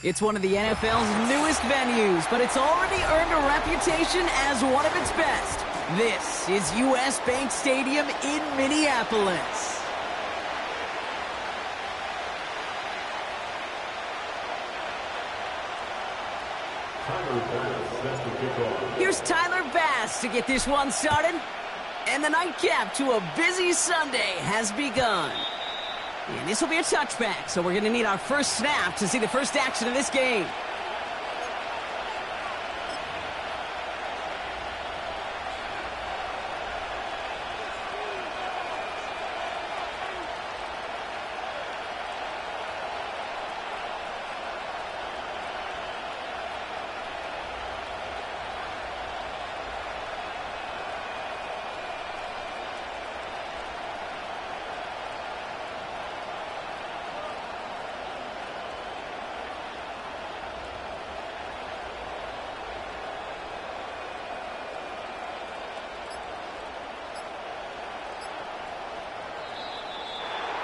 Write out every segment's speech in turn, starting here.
It's one of the NFL's newest venues, but it's already earned a reputation as one of its best. This is US Bank Stadium in Minneapolis. Here's Tyler Bass to get this one started. And the nightcap to a busy Sunday has begun. And this will be a touchback, so we're going to need our first snap to see the first action of this game.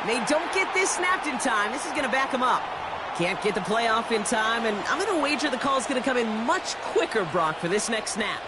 They don't get this snapped in time. This is going to back them up. Can't get the play off in time, and I'm going to wager the call is going to come in much quicker, Brock, for this next snap.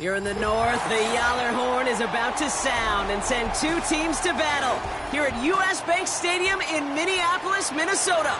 Here in the north, the Yaller horn is about to sound and send two teams to battle here at US Bank Stadium in Minneapolis, Minnesota.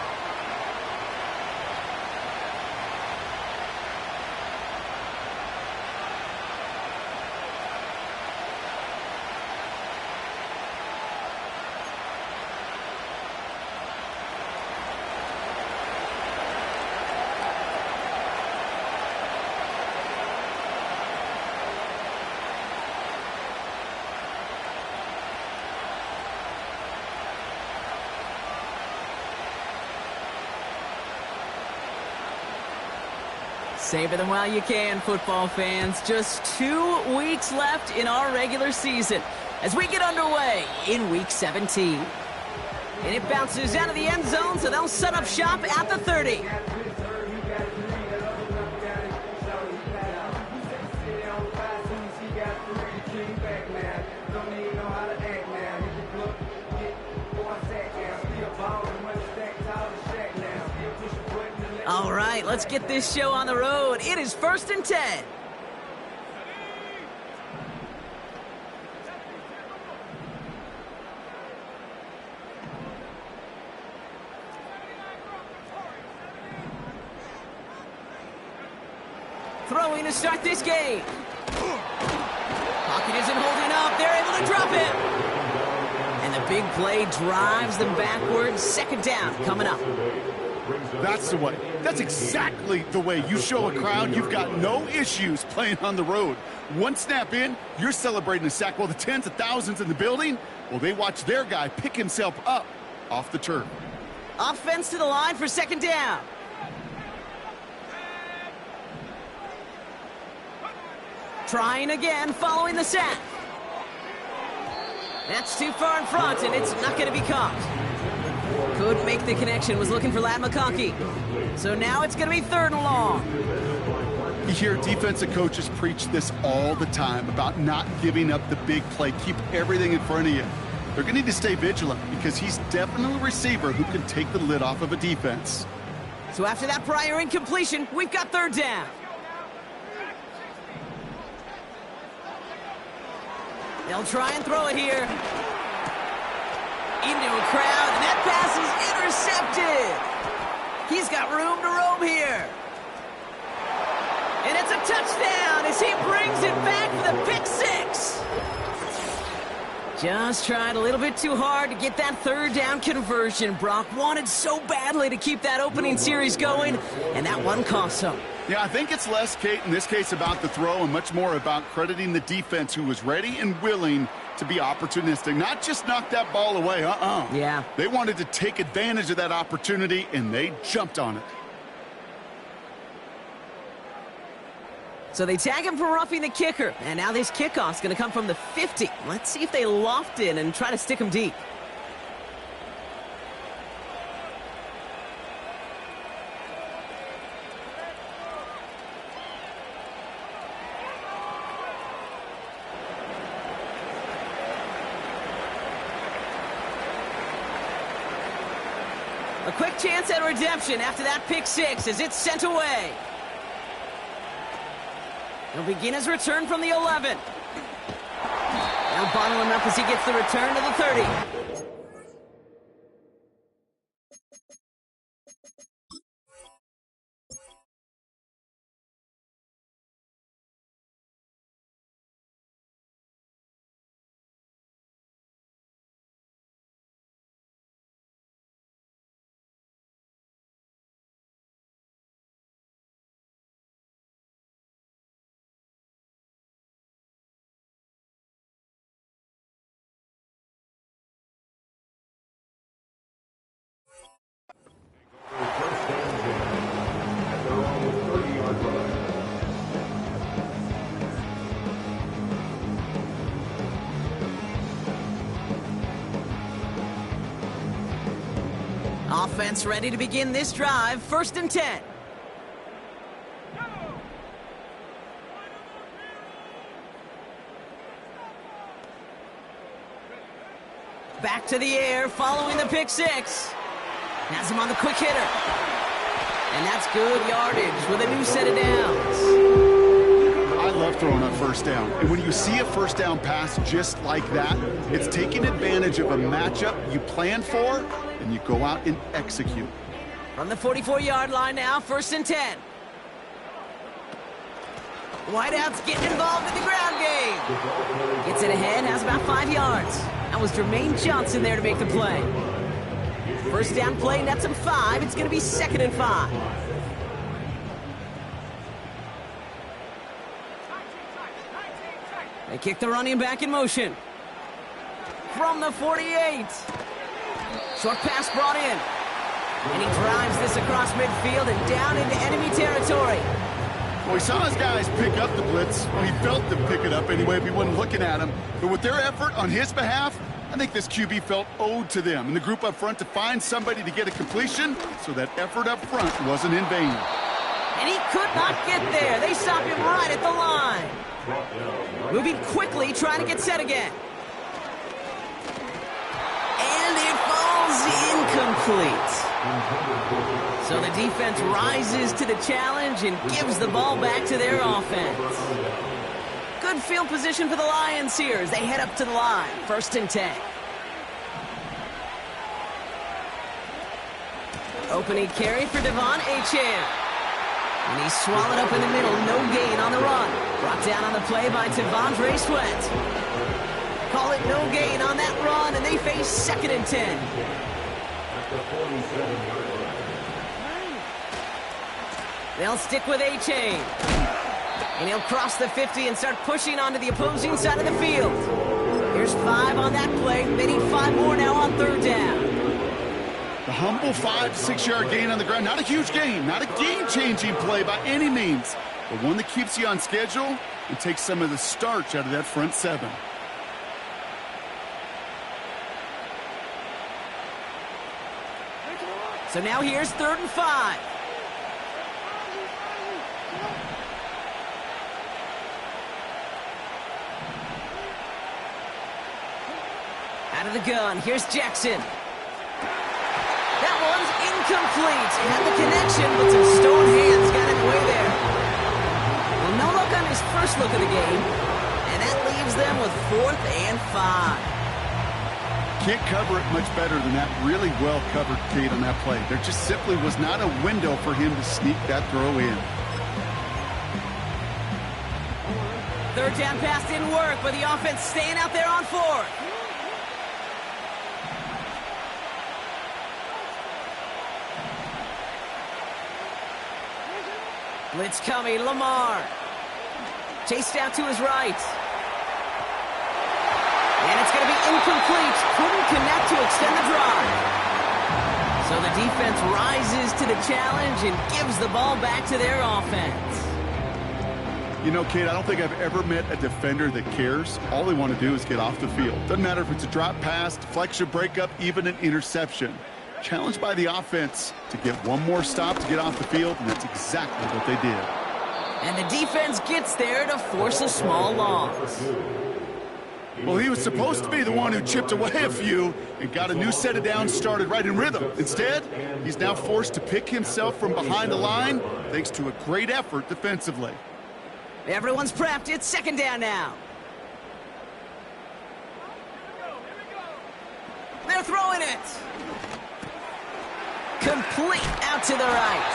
Savor them while you can, football fans. Just 2 weeks left in our regular season as we get underway in Week 17. And it bounces out of the end zone, so they'll set up shop at the 30. All right, let's get this show on the road. It is 1st and 10. Throwing to start this game. Pocket isn't holding up. They're able to drop it. And the big play drives them backwards. 2nd down coming up. That's the way. That's exactly the way you show a crowd you've got no issues playing on the road. One snap in, you're celebrating a sack. Well, the tens of thousands in the building, well, they watch their guy pick himself up off the turf. Offense to the line for 2nd down. Trying again, following the sack. That's too far in front, and it's not going to be caught. Couldn't make the connection, was looking for Ladd McConkey. So now it's going to be 3rd and long. You hear defensive coaches preach this all the time about not giving up the big play. Keep everything in front of you. They're going to need to stay vigilant because he's definitely a receiver who can take the lid off of a defense. So after that prior incompletion, we've got 3rd down. They'll try and throw it here. Into a crowd, and that pass is intercepted. He's got room to roam here. And it's a touchdown as he brings it back for the pick 6. Just tried a little bit too hard to get that 3rd down conversion. Brock wanted so badly to keep that opening series going, and that one cost him. Yeah, I think it's less, Kate, in this case about the throw and much more about crediting the defense who was ready and willing to be opportunistic, not just knock that ball away. Yeah. They wanted to take advantage of that opportunity, and they jumped on it. So they tag him for roughing the kicker, and now this kickoff's going to come from the 50. Let's see if they loft it and try to stick him deep. A quick chance at redemption after that pick 6 as it's sent away. He'll begin his return from the 11. Now bottle him up as he gets the return to the 30. Offense ready to begin this drive. 1st and 10. Back to the air, following the pick 6. Has him on the quick hitter. And that's good yardage with a new set of downs. I love throwing on 1st down. And when you see a 1st down pass just like that, it's taking advantage of a matchup you plan for, and you go out and execute. From the 44-yard line now, 1st and 10. Whiteout's getting involved in the ground game. Gets it ahead, has about 5 yards. That was Jermaine Johnson there to make the play. 1st down play, nets him 5. It's going to be 2nd and 5. They kick the running back in motion. From the 48. Short pass brought in. And he drives this across midfield and down into enemy territory. Well, he saw his guys pick up the blitz. Well, he felt them pick it up anyway if he wasn't looking at him. But with their effort on his behalf, I think this QB felt owed to them and the group up front to find somebody to get a completion, so that effort up front wasn't in vain. And he could not get there. They stop him right at the line. Moving quickly, trying to get set again. And it falls incomplete. So the defense rises to the challenge and gives the ball back to their offense. Good field position for the Lions here as they head up to the line. 1st and 10. Opening carry for Devon Achane. And he's swallowed up in the middle. No gain on the run. Brought down on the play by T'Vondre Sweat. Call it no gain on that run, and they face 2nd and 10. They'll stick with Achane. And he'll cross the 50 and start pushing onto the opposing side of the field. Here's 5 on that play. They need 5 more now on 3rd down. The humble 5 to 6 yard gain on the ground. Not a huge gain, not a game-changing play by any means, but one that keeps you on schedule and takes some of the starch out of that front 7. So now here's 3rd and 5. Out of the gun, here's Jackson. That one's incomplete. He had the connection, but some stone hands got in the way there. Well, no luck on his first look of the game, and that leaves them with 4th and 5. Can't cover it much better than that. Really well covered, Kate, on that play. There just simply was not a window for him to sneak that throw in. 3rd down pass didn't work, but the offense staying out there on 4th. Blitz coming, Lamar. Chased out to his right. And it's going to be incomplete. Couldn't connect to extend the drive. So the defense rises to the challenge and gives the ball back to their offense. You know, Kate, I don't think I've ever met a defender that cares. All they want to do is get off the field. Doesn't matter if it's a drop pass, deflection, breakup, even an interception. Challenged by the offense to get one more stop to get off the field, and that's exactly what they did. And the defense gets there to force a small loss. Well, he was supposed to be the one who chipped away a few and got a new set of downs started right in rhythm. Instead, he's now forced to pick himself from behind the line thanks to a great effort defensively. Everyone's prepped. It's 2nd down now. They're throwing it. Complete out to the right.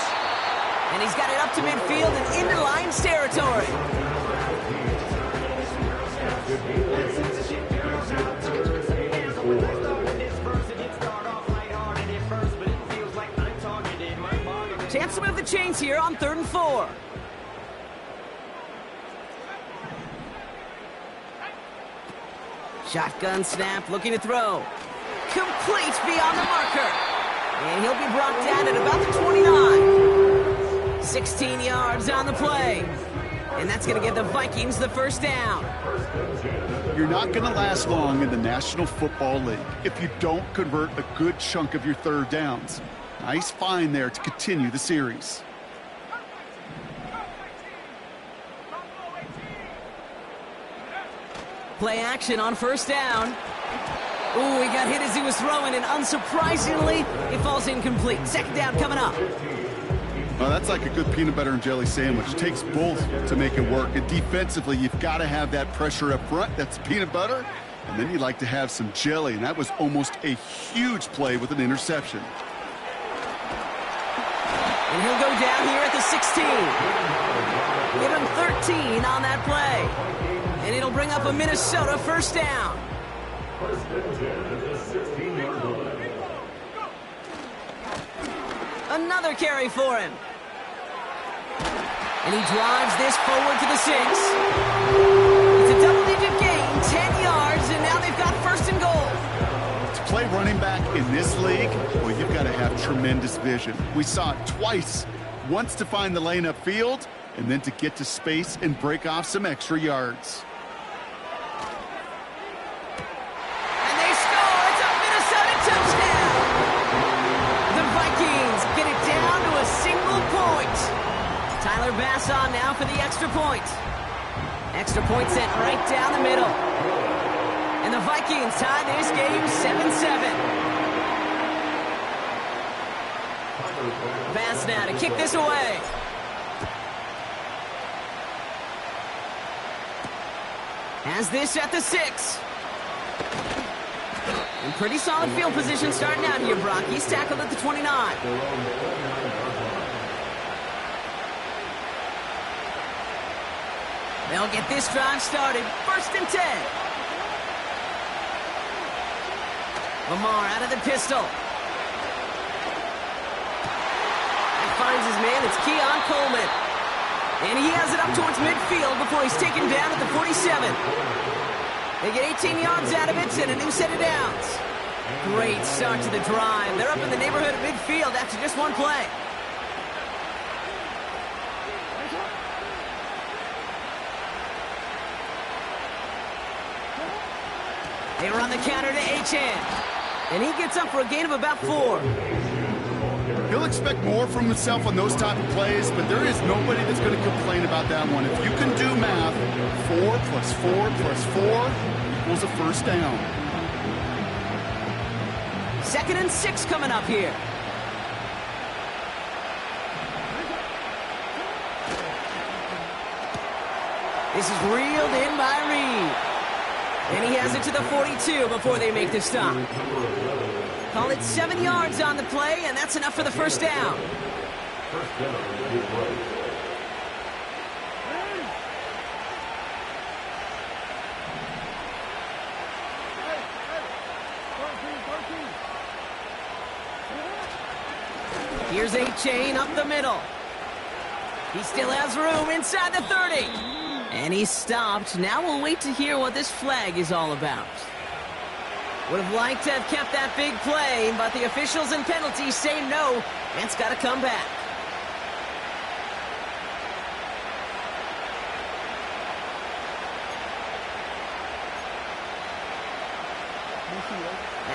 And he's got it up to midfield and into Lions territory. Chance to move the chains here on 3rd and 4. Shotgun snap, looking to throw. Complete beyond the marker. And he'll be brought down at about the 29. 16 yards on the play. And that's going to give the Vikings the 1st down. You're not going to last long in the National Football League if you don't convert a good chunk of your 3rd downs. Nice find there to continue the series. Play action on 1st down. Ooh, he got hit as he was throwing, and unsurprisingly, it falls incomplete. 2nd down coming up. Well, that's like a good peanut butter and jelly sandwich. It takes both to make it work. And defensively, you've got to have that pressure up front. That's peanut butter. And then you'd like to have some jelly. And that was almost a huge play with an interception. And he'll go down here at the 16. Give him 13 on that play. And it'll bring up a Minnesota 1st down. Another carry for him. And he drives this forward to the 6. It's a double-digit gain, 10 yards, and now they've got 1st and goal. To play running back in this league, well, you've got to have tremendous vision. We saw it twice. Once to find the lane upfield, and then to get to space and break off some extra yards. And they score! It's a Minnesota touchdown! The Vikings get it down to a single point. Tyler Bass on now for the extra point. Extra point sent right down the middle. And the Vikings tie this game 7-7. Bass now to kick this away. Has this at the 6. And pretty solid field position starting out here, Brock. He's tackled at the 29. They'll get this drive started. 1st and 10. Lamar out of the pistol. Finds his man. It's Keon Coleman. And he has it up towards midfield before he's taken down at the 47. They get 18 yards out of it and a new set of downs. Great start to the drive. They're up in the neighborhood of midfield after just one play. They run the counter to Achane. And he gets up for a gain of about 4. He'll expect more from himself on those type of plays, but there is nobody that's going to complain about that one. If you can do math, 4 plus 4 plus 4 equals a first down. 2nd and 6 coming up here. This is reeled in by Reed. And he has it to the 42 before they make the stop. Call it 7 yards on the play, and that's enough for the first down. Here's Achane up the middle. He still has room inside the 30. And he's stopped. Now we'll wait to hear what this flag is all about. Would have liked to have kept that big play, but the officials and penalties say no, and it's got to come back.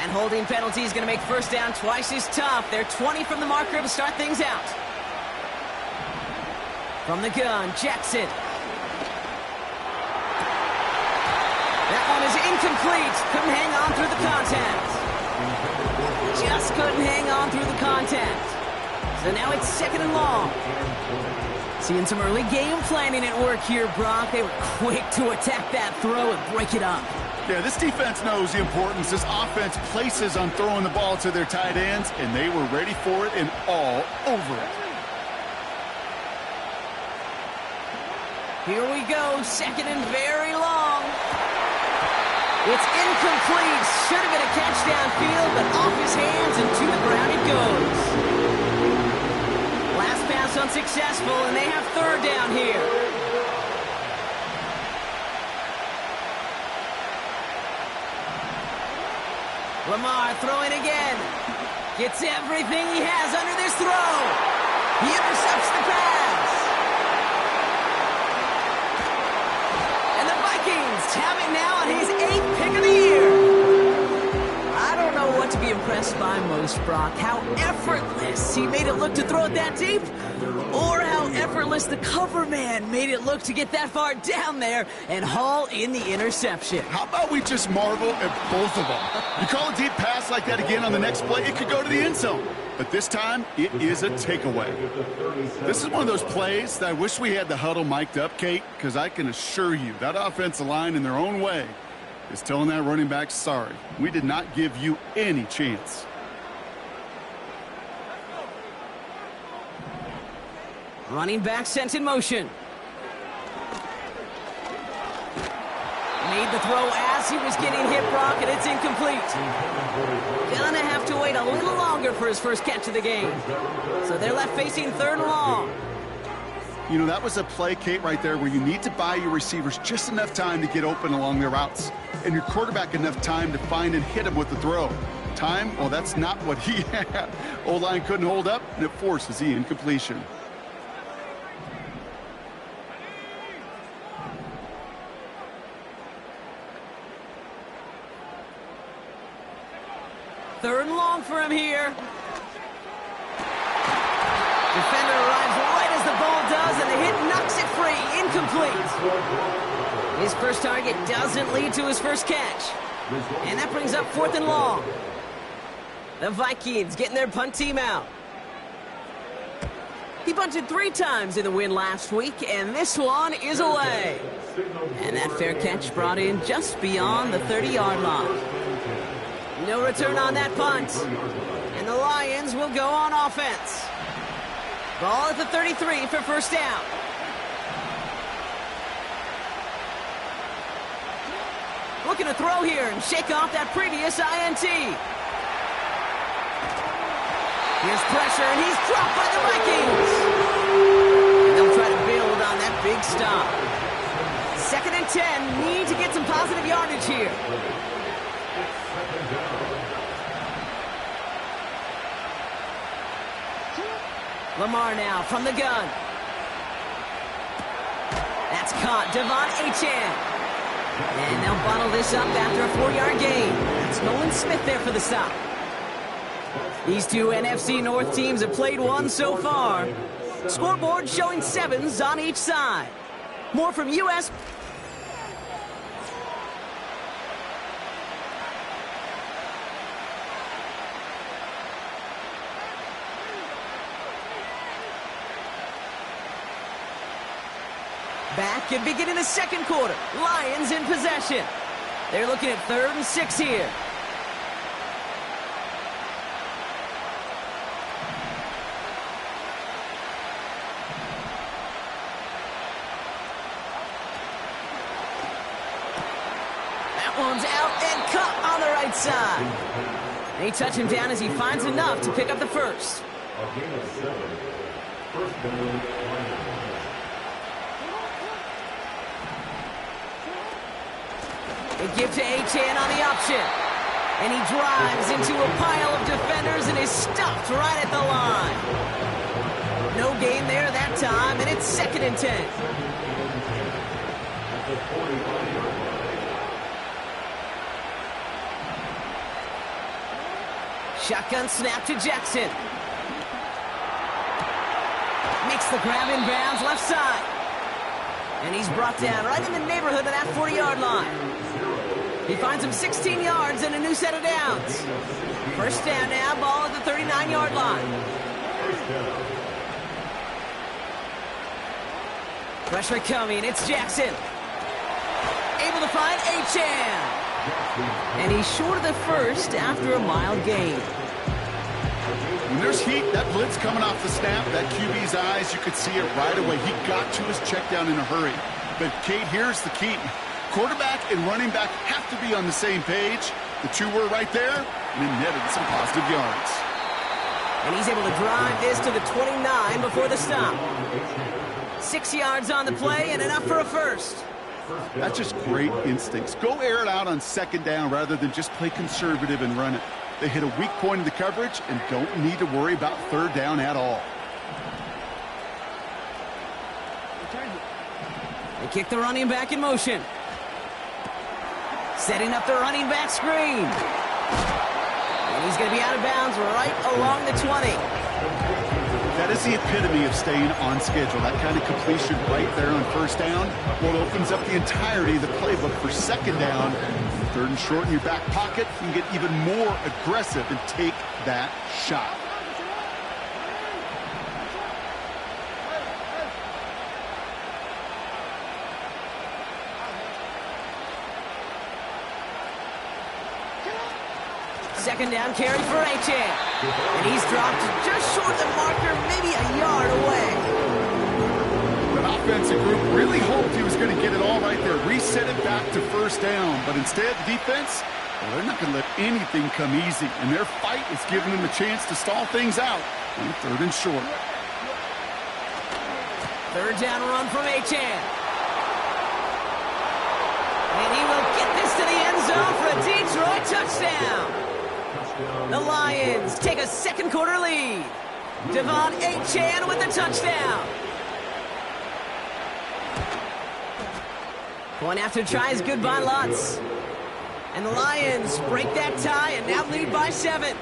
And holding penalty is going to make first down twice as tough. They're 20 from the marker to start things out. From the gun, Jackson. That one is incomplete. Couldn't hang on through the contact. Just couldn't hang on through the contact. So now it's 2nd and long. Seeing some early game planning at work here, Brock. They were quick to attack that throw and break it up. Yeah, this defense knows the importance this offense places on throwing the ball to their tight ends, and they were ready for it and all over it. Here we go, 2nd and very long. It's incomplete. Should have been a catch downfield, but off his hands and to the ground it goes. Last pass unsuccessful, and they have 3rd down here. Lamar throwing again. Gets everything he has under this throw. He intercepts the pass. And the Vikings have it now on his 8th pick of the year. I don't know what to be impressed by most, Brock. How effortless he made it look to throw it that deep, or how effortless the cover man made it look to get that far down there and haul in the interception. How about we just marvel at both of them? You call a deep pass like that again on the next play, it could go to the end zone. But this time, it is a takeaway. This is one of those plays that I wish we had the huddle mic'd up, Kate, because I can assure you that offensive line in their own way is telling that running back, sorry, we did not give you any chance. Running back sent in motion. Made the throw as he was getting hit, Brock, and it's incomplete. Gonna have to wait a little longer for his first catch of the game. So they're left facing 3rd and long. You know, that was a play, Kate, right there where you need to buy your receivers just enough time to get open along their routes, and your quarterback enough time to find and hit him with the throw. Time, well, that's not what he had. O-line couldn't hold up, and it forces the incompletion. 3rd and long for him here. Defender arrives right as the ball does, and the hit knocks it free. Incomplete. His first target doesn't lead to his first catch. And that brings up 4th and long. The Vikings getting their punt team out. He punted 3 times in the win last week, and this one is away. And that fair catch brought in just beyond the 30-yard line. No return on that punt. And the Lions will go on offense. Ball at the 33 for first down. Looking to throw here and shake off that previous INT. Here's pressure, and he's dropped by the Vikings. And they'll try to build on that big stop. 2nd and 10, need to get some positive yardage here. Lamar now from the gun. That's caught. Devon Achane. And they'll bottle this up after a 4-yard gain. That's Nolan Smith there for the stop. These two NFC North teams have played one so far. Scoreboard showing 7s on each side. More from U.S. Back and beginning the 2nd quarter. Lions in possession. They're looking at 3rd and 6 here. That one's out and cut on the right side. They touch him down as he finds enough to pick up the first. They give to Achane on the option. And he drives into a pile of defenders and is stopped right at the line. No gain there that time, and it's 2nd and 10. Shotgun snap to Jackson. Makes the grab in bounds left side. And he's brought down right in the neighborhood of that 40-yard line. He finds him 16 yards and a new set of downs. First down now, ball at the 39-yard line. Pressure coming, it's Jackson. Able to find Achane. And he's short of the first after a mild gain. When there's heat, that blitz coming off the snap, that QB's eyes, you could see it right away. He got to his check down in a hurry. But, Kate, here's the key. Quarterback and running back have to be on the same page. The two were right there, and it netted some positive yards. And he's able to drive this to the 29 before the stop. 6 yards on the play and enough for a first. That's just great instincts. Go air it out on 2nd down rather than just play conservative and run it. They hit a weak point in the coverage and don't need to worry about 3rd down at all. They kick the running back in motion. Setting up the running back screen. And he's going to be out of bounds right along the 20. That is the epitome of staying on schedule. That kind of completion right there on 1st down. Well, it opens up the entirety of the playbook for 2nd down. 3rd and short in your back pocket. You can get even more aggressive and take that shot. Second down carry for Achane. And he's dropped just short the marker, maybe a yard away. The offensive group really hoped he was going to get it all right there, reset it back to 1st down. But instead, the defense, well, they're not going to let anything come easy. And their fight is giving them a chance to stall things out on 3rd and short. 3rd down run from Achane. And he will get this to the end zone for a Detroit touchdown. The Lions take a 2nd quarter lead. Devon Achane with the touchdown. Going after tries good by Lutz. And the Lions break that tie and now lead by 7.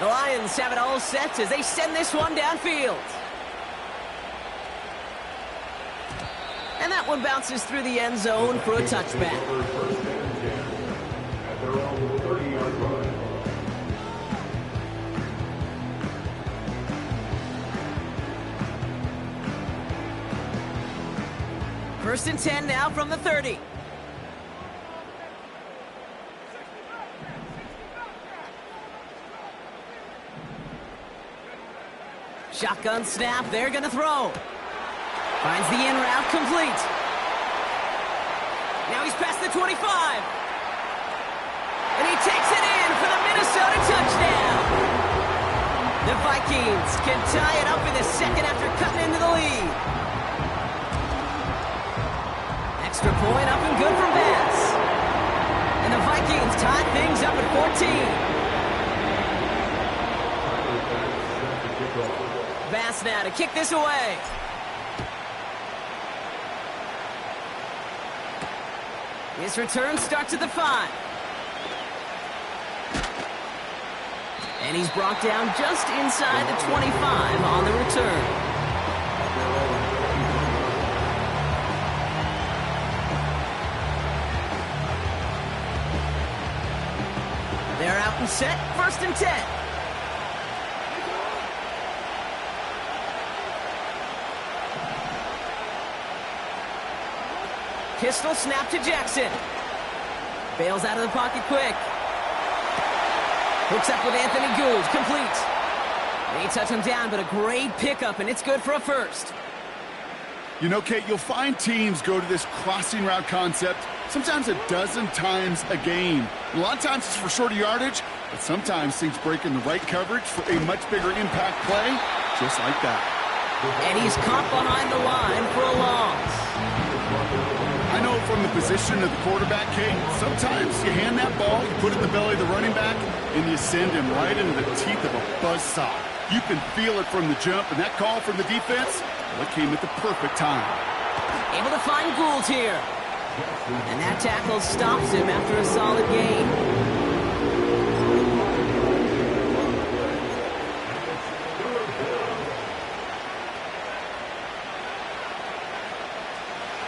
The Lions have it all set as they send this one downfield. And that one bounces through the end zone for a touchback. First and 10 now from the 30. Shotgun snap, they're gonna throw. Finds the in route complete. Now he's past the 25. And he takes it in for the Minnesota touchdown. The Vikings can tie it up in the second after cutting into the lead. Extra point up and good from Bass. And the Vikings tie things up at 14. Bass now to kick this away. His return starts at the 5. And he's brought down just inside the 25 on the return. They're out and set, first and 10. Pistol snap to Jackson. Bails out of the pocket quick. Hooks up with Anthony Gould, complete. They touch him down, but a great pickup, and it's good for a first. You know, Kate, you'll find teams go to this crossing route concept sometimes a dozen times a game. A lot of times it's for shorter yardage, but sometimes things break in the right coverage for a much bigger impact play, just like that. And he's caught behind the line for a loss. I know from the position of the quarterback, Kate, sometimes you hand that ball, you put it in the belly of the running back, and you send him right into the teeth of a buzzsaw. You can feel it from the jump, and that call from the defense, well, it came at the perfect time. Able to find Gould here. And that tackle stops him after a solid gain.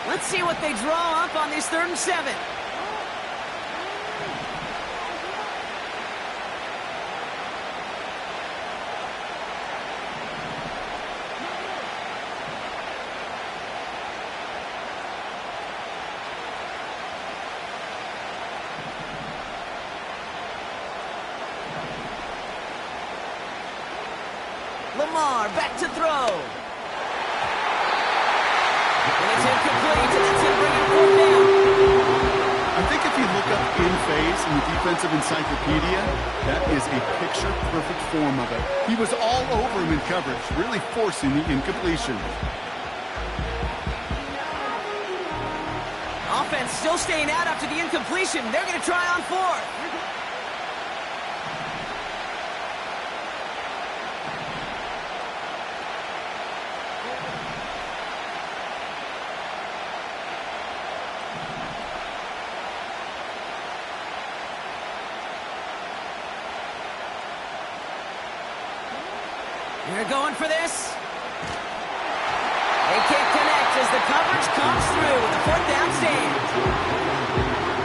Let's see what they draw up on this 3rd and 7. Lamar back to throw. And it's incomplete, and that's going to bring it 4th down. I think if you look up in phase in the defensive encyclopedia, that is a picture-perfect form of it. He was all over him in coverage, really forcing the incompletion. Offense still staying out after the incompletion. They're going to try on 4th. They're going for this. They can't connect as the coverage comes through. The 4th down stand.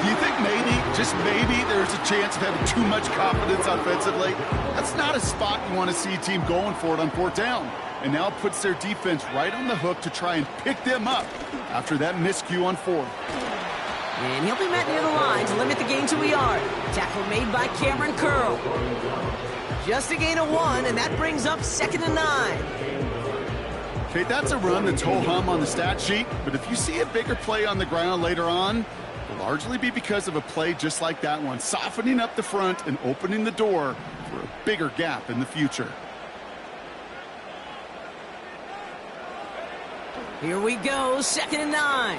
Do you think maybe, just maybe, there's a chance of having too much confidence offensively? That's not a spot you want to see a team going for it on 4th down. And now it puts their defense right on the hook to try and pick them up after that miscue on 4th. And he'll be met near the line to limit the gain to a yard. Tackle made by Cameron Curl. Just a gain of 1, and that brings up 2nd and 9. Okay, that's a run that's ho-hum on the stat sheet, but if you see a bigger play on the ground later on, it'll largely be because of a play just like that one, softening up the front and opening the door for a bigger gap in the future. Here we go, 2nd and 9.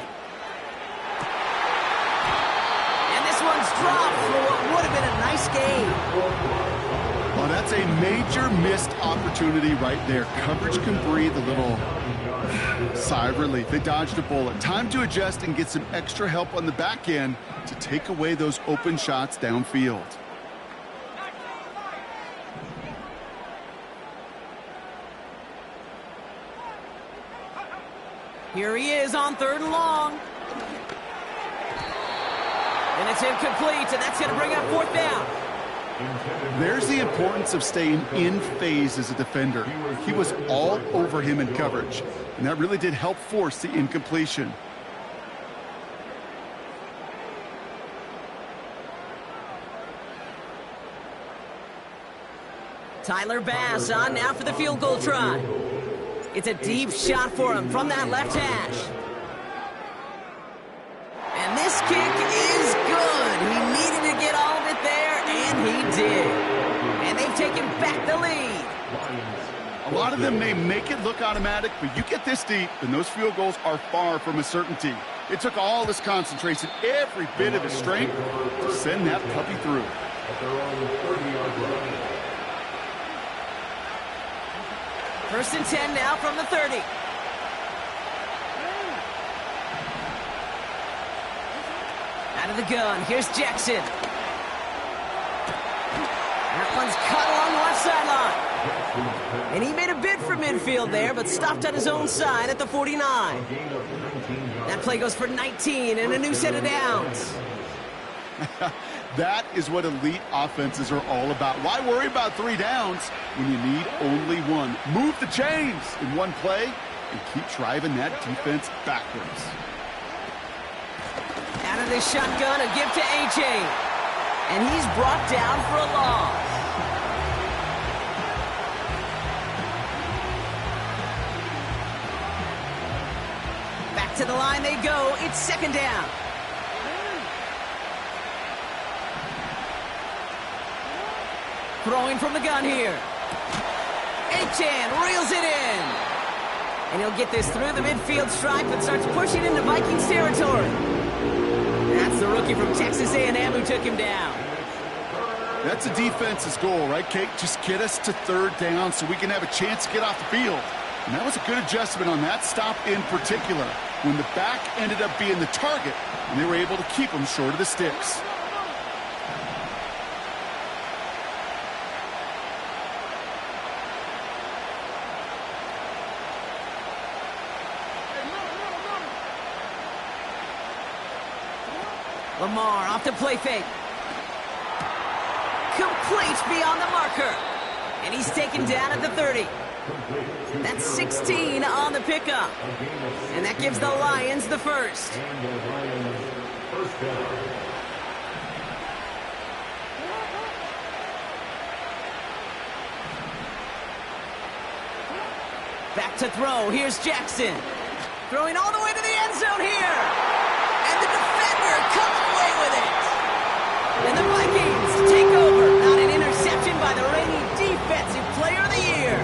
And this one's dropped for what would have been a nice gain. Oh, that's a major missed opportunity right there. Coverage can breathe a little sigh of relief. They dodged a bullet. Time to adjust and get some extra help on the back end to take away those open shots downfield. Here he is on 3rd and long. And it's incomplete, and that's going to bring up 4th down. There's the importance of staying in phase as a defender. He was all over him in coverage, and that really did help force the incompletion. Tyler Bass on now for the field goal try. It's a deep shot for him from that left hash. And this kick is good. He needed to get all of it there, and he did. And they've taken back the lead. A lot of them may make it look automatic, but you get this deep, and those field goals are far from a certainty. It took all his concentration, every bit of his strength, to send that puppy through. First and 10 now from the 30. Out of the gun, here's Jackson. That one's caught along the left sideline. And he made a bid for midfield there, but stopped on his own side at the 49. That play goes for 19 and a new set of downs. That is what elite offenses are all about. Why worry about 3 downs when you need only 1? Move the chains in one play and keep driving that defense backwards. Out of the shotgun, a give to A.J. And he's brought down for a loss. Back to the line they go. It's 2nd down. Throwing from the gun here. Achane reels it in. And he'll get this through the midfield stripe and starts pushing into Vikings territory. That's the rookie from Texas A&M who took him down. That's a defense's goal, right, Kate? Just get us to 3rd down so we can have a chance to get off the field. And that was a good adjustment on that stop in particular, when the back ended up being the target, and they were able to keep him short of the sticks. Lamar off the play fake. Complete beyond the marker. And he's taken down at the 30. That's 16 on the pickup. And that gives the Lions the first. Back to throw. Here's Jackson. Throwing all the way to the end zone here. And the defender comes away with it. And the Vikings take over on an interception by the reigning Defensive Player of the Year.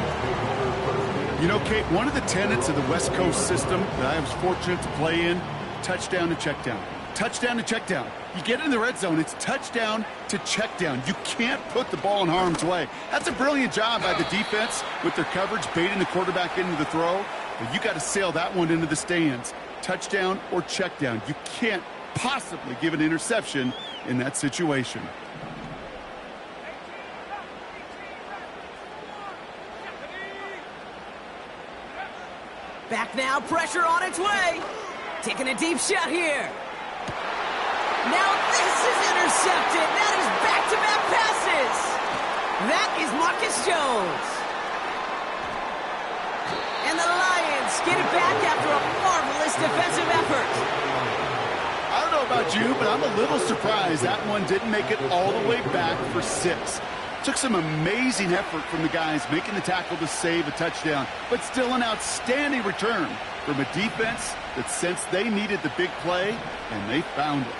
You know, Kate, one of the tenets of the West Coast system that I was fortunate to play in, touchdown to check down. Touchdown to check down. You get in the red zone, it's touchdown to check down. You can't put the ball in harm's way. That's a brilliant job by the defense with their coverage, baiting the quarterback into the throw. But you got to sail that one into the stands. Touchdown or check down. You can't possibly give an interception in that situation. Back now, pressure on its way. Taking a deep shot here. Now this is intercepted. That is back-to-back passes. That is Marcus Jones. And the Lions get it back after a marvelous defensive effort. I don't know about you, but I'm a little surprised that one didn't make it all the way back for 6. Took some amazing effort from the guys making the tackle to save a touchdown, but still an outstanding return from a defense that sensed they needed the big play, and they found it.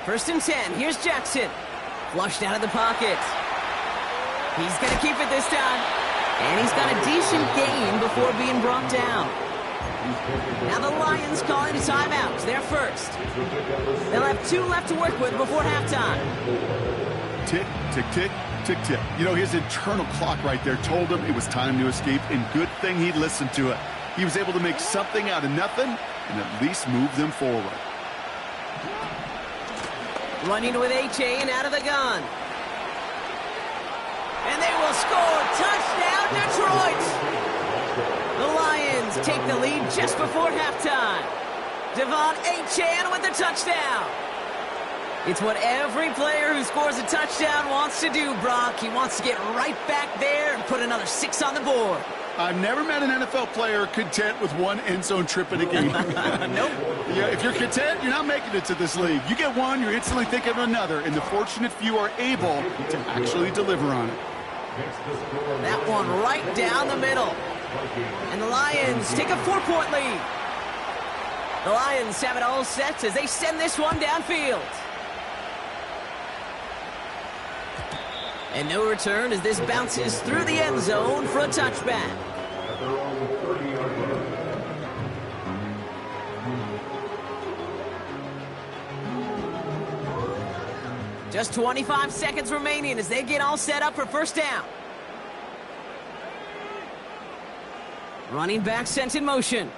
First and 10. Here's Jackson. Flushed out of the pocket. He's going to keep it this time. And he's got a decent gain before being brought down. Now the Lions calling a timeout. They're first. They'll have 2 left to work with before halftime. Tick, tick, tick, tick, tick. You know, his internal clock right there told him it was time to escape, and good thing he listened to it. He was able to make something out of nothing and at least move them forward. Running with H.A. and out of the gun. And they will score. Touchdown, Detroit! The Lions take the lead just before halftime. Devon Achane with the touchdown. It's what every player who scores a touchdown wants to do, Brock. He wants to get right back there and put another 6 on the board. I've never met an NFL player content with 1 end zone trip in a game. Nope. Yeah, if you're content, you're not making it to this league. You get one, you're instantly thinking of another, and the fortunate few are able to actually deliver on it. That one right down the middle. And the Lions take a 4-point lead. The Lions have it all set as they send this one downfield. And no return as this bounces through the end zone for a touchback. Just 25 seconds remaining as they get all set up for first down. Running back sent in motion.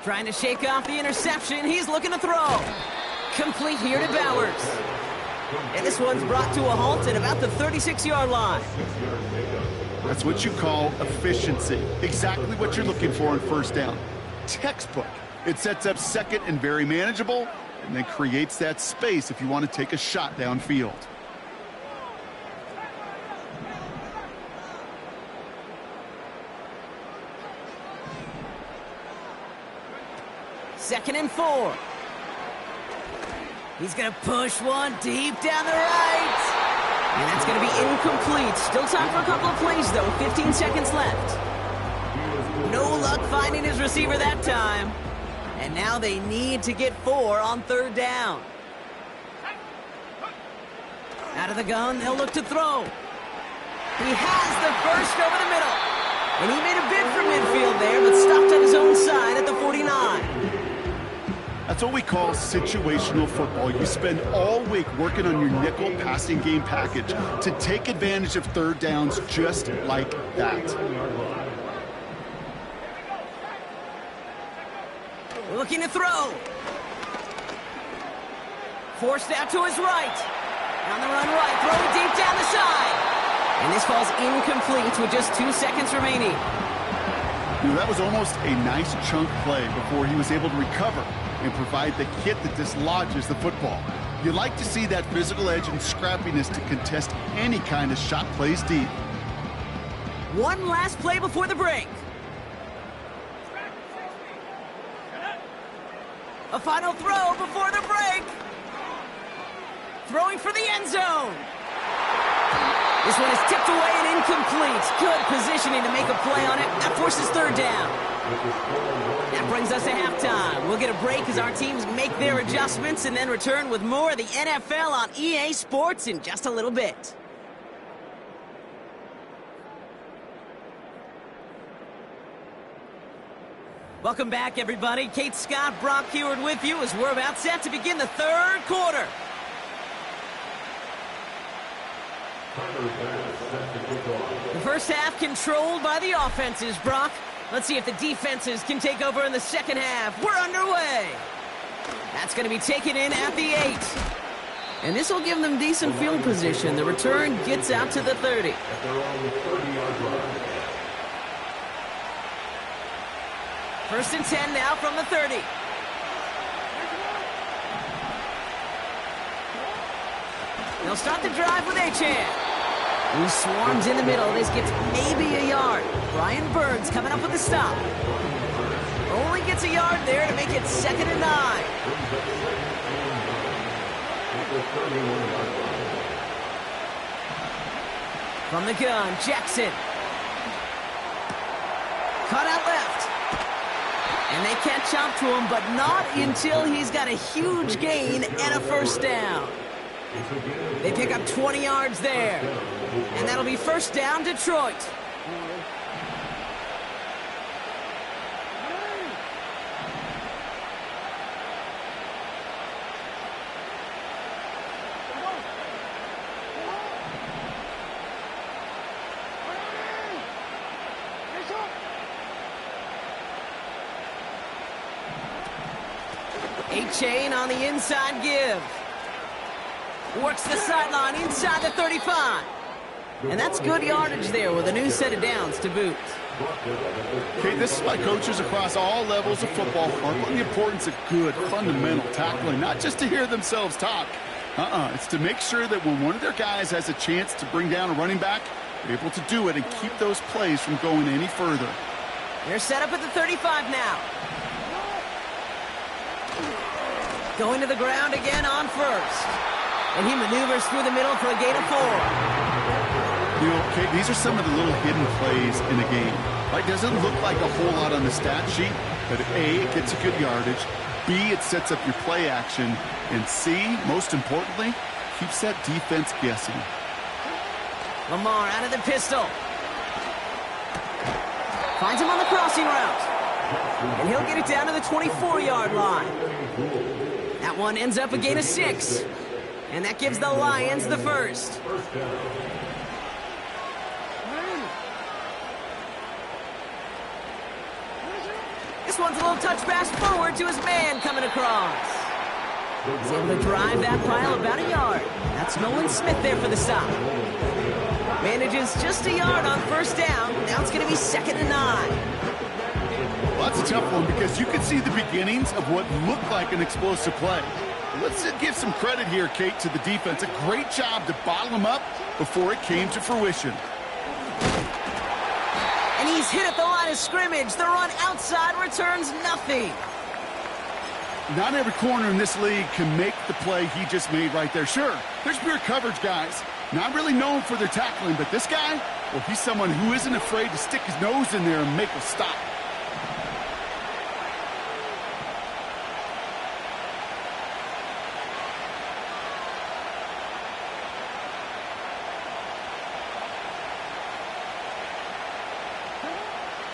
Trying to shake off the interception. He's looking to throw. Complete here to Bowers. And this one's brought to a halt at about the 36-yard line. That's what you call efficiency. Exactly what you're looking for on first down. Textbook. It sets up second and very manageable, and then creates that space if you want to take a shot downfield. Second and 4. He's going to push one deep down the right. And that's going to be incomplete. Still time for a couple of plays, though. 15 seconds left. No luck finding his receiver that time. And now they need to get 4 on third down. Out of the gun, they'll look to throw. He has the first over the middle. And he made a bid for midfield there, but stopped on his own side at the 49. That's what we call situational football. You spend all week working on your nickel passing game package to take advantage of third downs just like that. Looking to throw. Forced out to his right. On the run right, throwing deep down the side. And this falls incomplete with just 2 seconds remaining. You know, that was almost a nice chunk play before he was able to recover and provide the hit that dislodges the football. You like to see that physical edge and scrappiness to contest any kind of shot plays deep. One last play before the break. A final throw before the break. Throwing for the end zone. This one is tipped away and incomplete. Good positioning to make a play on it. That forces third down. That brings us to halftime. We'll get a break as our teams make their adjustments and then return with more of the NFL on EA Sports in just a little bit. Welcome back, everybody. Kate Scott, Brock Huard with you as we're about set to begin the third quarter. The first half controlled by the offenses, Brock. Let's see if the defenses can take over in the second half. We're underway. That's going to be taken in at the 8. And this will give them decent field position. The return gets out to the 30. First and 10 now from the 30. They'll start the drive with Achane. He swarms in the middle. This gets maybe a yard. Brian Burns coming up with the stop. Only gets a yard there to make it 2nd and 9. From the gun, Jackson. Cut out left. And they catch up to him, but not until he's got a huge gain and a first down. They pick up 20 yards there. And that'll be first down, Detroit. A-Chain on the inside give. Works the sideline inside the 35. And that's good yardage there with a new set of downs to boot. Okay, this is why coaches across all levels of football harp on the importance of good, fundamental tackling, not just to hear themselves talk. It's to make sure that when one of their guys has a chance to bring down a running back, they're able to do it and keep those plays from going any further. They're set up at the 35 now. Going to the ground again on first. And he maneuvers through the middle for a gain of 4. You know, Kate, these are some of the little hidden plays in a game. Right? Doesn't look like a whole lot on the stat sheet, but A, it gets a good yardage. B, it sets up your play action. And C, most importantly, keeps that defense guessing. Lamar out of the pistol. Finds him on the crossing route. And he'll get it down to the 24-yard line. That one ends up a gain of 6. And that gives the Lions the first. This one's a little touch pass forward to his man coming across. He's able to drive that pile about a yard. That's Nolan Smith there for the stop. Manages just a yard on first down. Now it's going to be 2nd and 9. Well, that's a tough one because you can see the beginnings of what looked like an explosive play. Let's give some credit here, Kate, to the defense. A great job to bottle them up before it came to fruition. And he's hit at the line of scrimmage. The run outside returns nothing. Not every corner in this league can make the play he just made right there. Sure, there's pure coverage guys. Not really known for their tackling, but this guy, well, he's someone who isn't afraid to stick his nose in there and make a stop.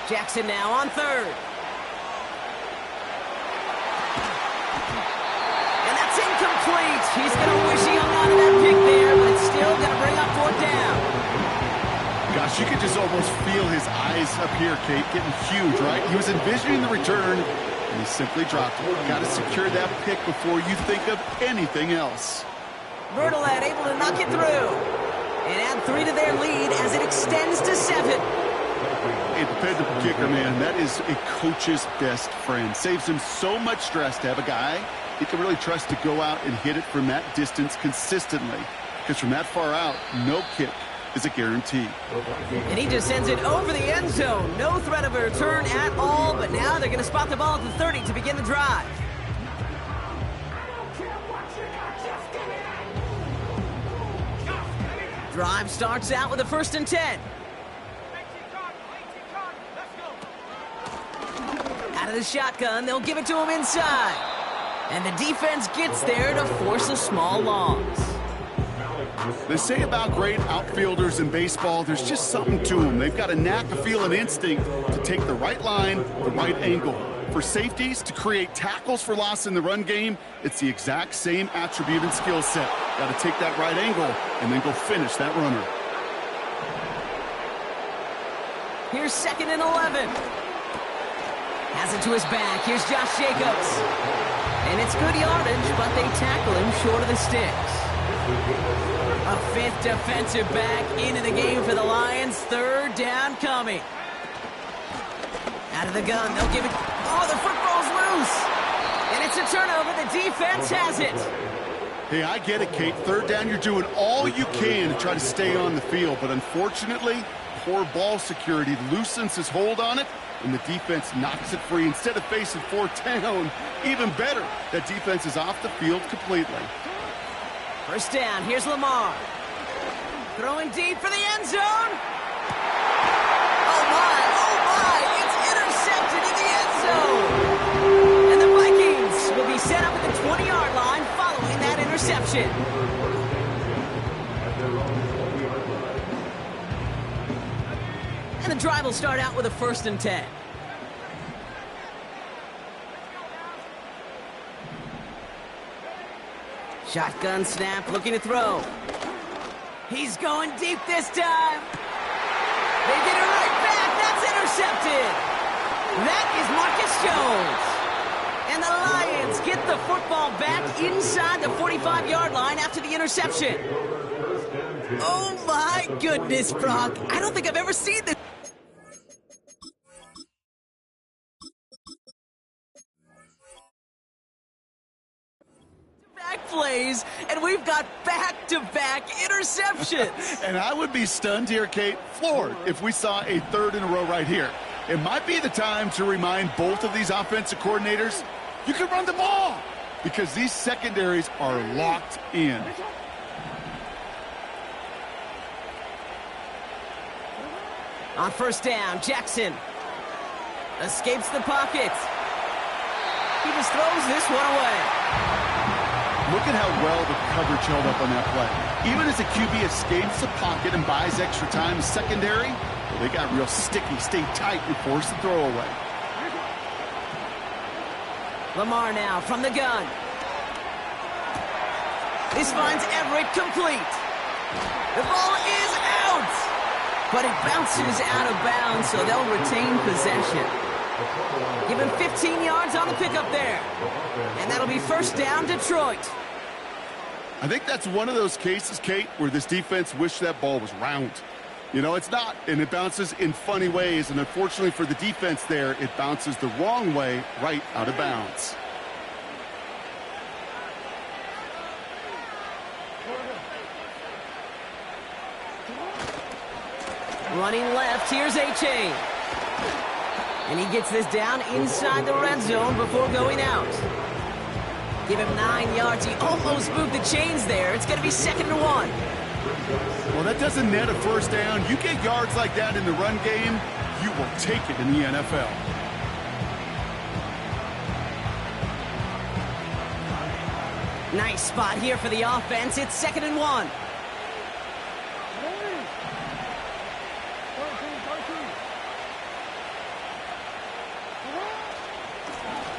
Jackson now on 3rd. And that's incomplete. He's going to wish he hung on to that pick there, but it's still going to bring up 4th down. Gosh, you could just almost feel his eyes up here, Kate, getting huge, right? He was envisioning the return, and he simply dropped it. Got to secure that pick before you think of anything else. Bertolet able to knock it through. And add 3 to their lead as it extends to 7. A dependable kicker, man, that is a coach's best friend. Saves him so much stress to have a guy he can really trust to go out and hit it from that distance consistently. Because from that far out, no kick is a guarantee. And he just sends it over the end zone. No threat of a return at all, but now they're going to spot the ball at the 30 to begin the drive. Drive starts out with a 1st and 10. Out of the shotgun, they'll give it to him inside. And the defense gets there to force a small loss. They say about great outfielders in baseball, there's just something to them. They've got a knack, a feel, an instinct to take the right line, the right angle. For safeties, to create tackles for loss in the run game, it's the exact same attribute and skill set. Got to take that right angle and then go finish that runner. Here's 2nd and 11. Has it to his back. Here's Josh Jacobs. And it's good yardage, but they tackle him short of the sticks. A 5th defensive back into the game for the Lions. 3rd down coming. Out of the gun, they'll give it. Oh, the football's loose. And it's a turnover. The defense has it. Hey, I get it, Kate. 3rd down, you're doing all you can to try to stay on the field. But unfortunately, poor ball security loosens his hold on it, and the defense knocks it free. Instead of facing 4th down, even better, that defense is off the field completely. 1st down, here's Lamar. Throwing deep for the end zone. Oh my, it's intercepted in the end zone. And the Vikings will be set up at the 20-yard line following that interception. And the drive will start out with a 1st and 10. Shotgun snap, looking to throw. He's going deep this time. They get it right back. That's intercepted. That is Marcus Jones. And the Lions get the football back inside the 45-yard line after the interception. Oh, my goodness, Brock. I don't think I've ever seen this. Back plays, and we've got back-to-back interceptions. And I would be stunned here, Kate, floored, if we saw a 3rd in a row right here. It might be the time to remind both of these offensive coordinators, you can run the ball, because these secondaries are locked in. On 1st down, Jackson escapes the pocket. He just throws this one away. Look at how well the coverage held up on that play. Even as the QB escapes the pocket and buys extra time, secondary, well, they got real sticky, stayed tight, and forced the throw away. Lamar now from the gun. This finds Everett complete. The ball is out, but it bounces out of bounds, so they'll retain possession. Give him 15 yards on the pickup there. And that'll be 1st down, Detroit. I think that's one of those cases, Kate, where this defense wished that ball was round. You know, it's not, and it bounces in funny ways, and unfortunately for the defense there, it bounces the wrong way right out of bounds. Running left, here's A-Chain. And he gets this down inside the red zone before going out. Give him 9 yards. He almost moved the chains there. It's going to be 2nd and 1. Well, that doesn't net a 1st down. You get yards like that in the run game, you will take it in the NFL. Nice spot here for the offense. It's 2nd and 1.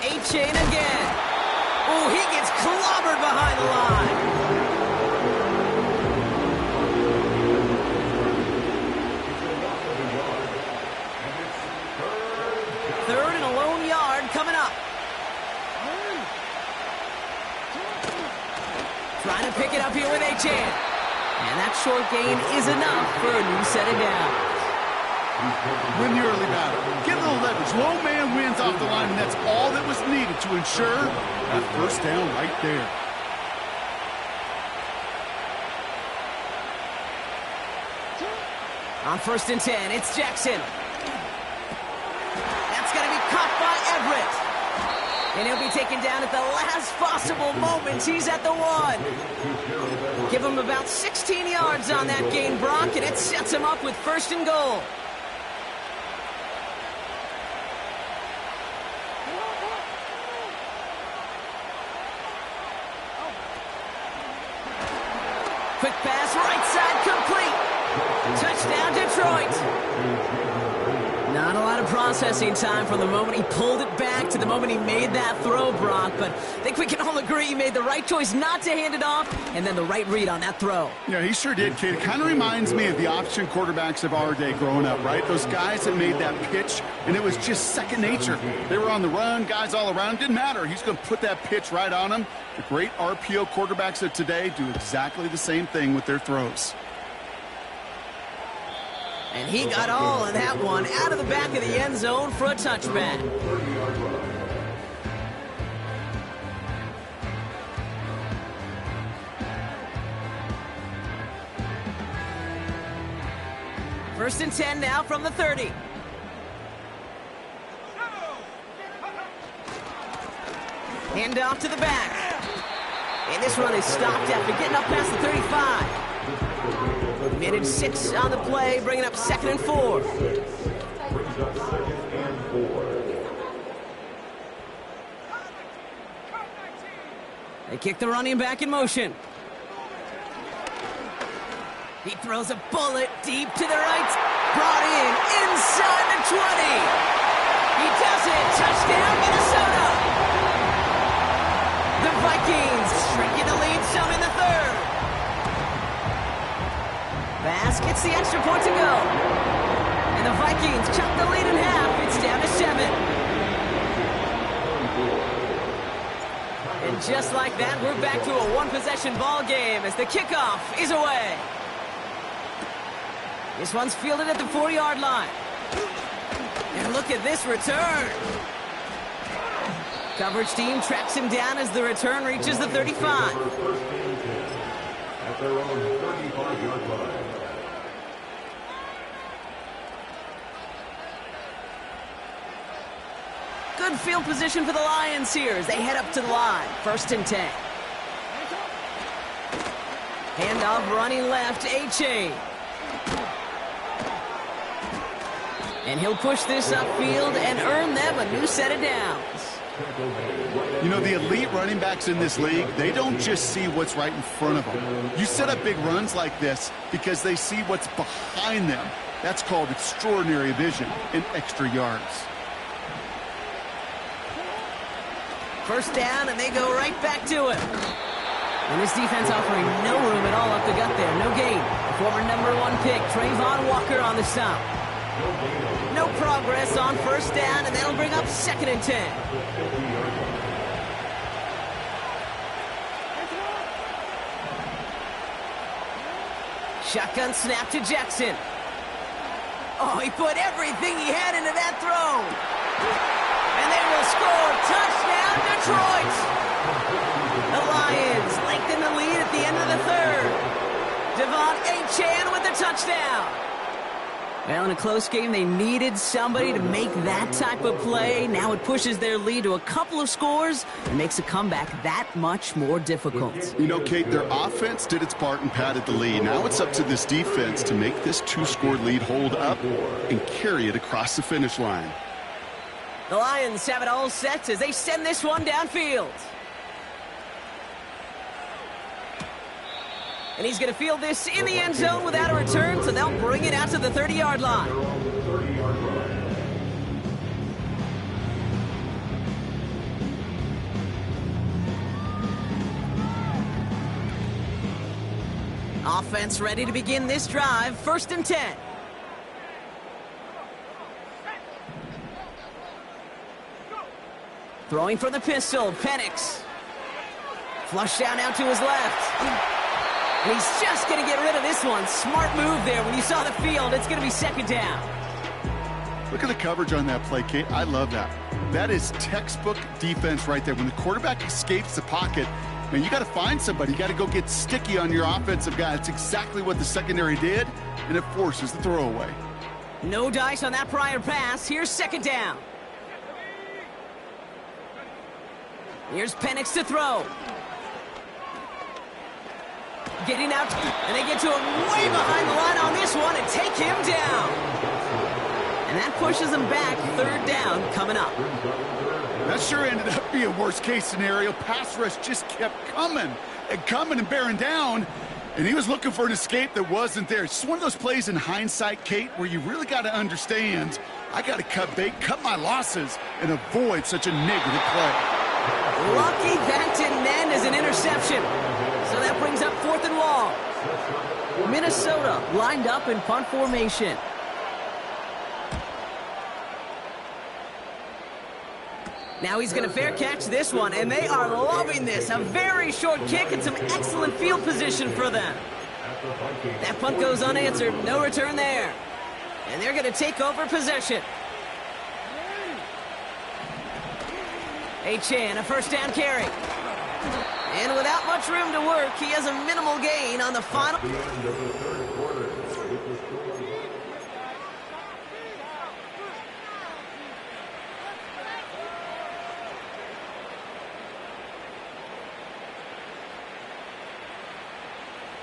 A-Chain again. Oh, he gets clobbered behind the line. Third and a lone yard coming up. Trying to pick it up here with A-Chain. And that short gain is enough for a new set of downs. Win the early battle. Get a little leverage. Low man wins off the line, and that's all that was needed to ensure that 1st down right there. On 1st and 10, it's Jackson. That's going to be caught by Everett. And he'll be taken down at the last possible moment. He's at the 1. Give him about 16 yards on that gain, Brock, and it sets him up with 1st and goal. Quick pass, right side, complete. Touchdown, Detroit. Not a lot of processing time from the moment he pulled it back to the moment he made that throw, Brock. But I think we can all agree he made the right choice not to hand it off, and then the right read on that throw. Yeah, he sure did, kid. It kind of reminds me of the option quarterbacks of our day growing up, right? Those guys that made that pitch, and it was just second nature. They were on the run, guys all around. Didn't matter. He's going to put that pitch right on them. The great RPO quarterbacks of today do exactly the same thing with their throws. And he got all of that one out of the back of the end zone for a touchback. First and 10 now from the 30. Hand off to the back. And this run is stopped after getting up past the 35. Minute 6 on the play, bringing up 2nd and 4. They kick the running back in motion. He throws a bullet deep to the right. Brought in inside the 20. He does it. Touchdown, Minnesota. The Vikings shrinking the lead some in the third. Bass gets the extra point to go. And the Vikings cut the lead in half. It's down to 7. And just like that, we're back to a one-possession ball game as the kickoff is away. This one's fielded at the 4-yard line. And look at this return. Coverage team tracks him down as the return reaches the 35. At their own 35-yard line. Good field position for the Lions here as they head up to the line. 1st and 10. Handoff running left, A-Chain. And he'll push this upfield and earn them a new set of downs. You know, the elite running backs in this league, they don't just see what's right in front of them. You set up big runs like this because they see what's behind them. That's called extraordinary vision and extra yards. 1st down, and they go right back to it. And this defense offering no room at all up the gut there. No gain. Former #1 pick, Trayvon Walker on the stop. No progress on 1st down, and that'll bring up 2nd and 10. Shotgun snap to Jackson. Oh, he put everything he had into that throw. And they will score. Touchdown, Detroit. The Lions lengthen the lead at the end of the 3rd. Devon Achane with the touchdown. Well, in a close game, they needed somebody to make that type of play. Now it pushes their lead to a couple of scores and makes a comeback that much more difficult. You know, Kate, their offense did its part and padded the lead. Now it's up to this defense to make this 2-score lead hold up and carry it across the finish line. The Lions have it all set as they send this one downfield. And he's going to field this in the end zone without a return, so they'll bring it out to the 30-yard line. Offense ready to begin this drive. 1st and 10. Throwing from the pistol, Penix. Flush down out to his left. And he's just going to get rid of this one. Smart move there. When you saw the field, it's going to be 2nd down. Look at the coverage on that play, Kate. I love that. That is textbook defense right there. When the quarterback escapes the pocket, man, you got to find somebody. You got to go get sticky on your offensive guy. That's exactly what the secondary did, and it forces the throwaway. No dice on that prior pass. Here's 2nd down. Here's Penix to throw. Getting out, and they get to him way behind the line on this one and take him down. And that pushes him back. 3rd down coming up. That sure ended up being worst-case scenario. Pass rush just kept coming and bearing down, and he was looking for an escape that wasn't there. It's just one of those plays in hindsight, Kate, where you really got to understand, I got to cut bait, cut my losses, and avoid such a negative play. Lucky that didn't end as an interception. So that brings up 4th and long. Minnesota lined up in punt formation. Now he's going to fair catch this one, and they are loving this. A very short kick and some excellent field position for them. That punt goes unanswered. No return there. And they're going to take over possession. Achane, a 1st down carry. And without much room to work, he has a minimal gain on the final.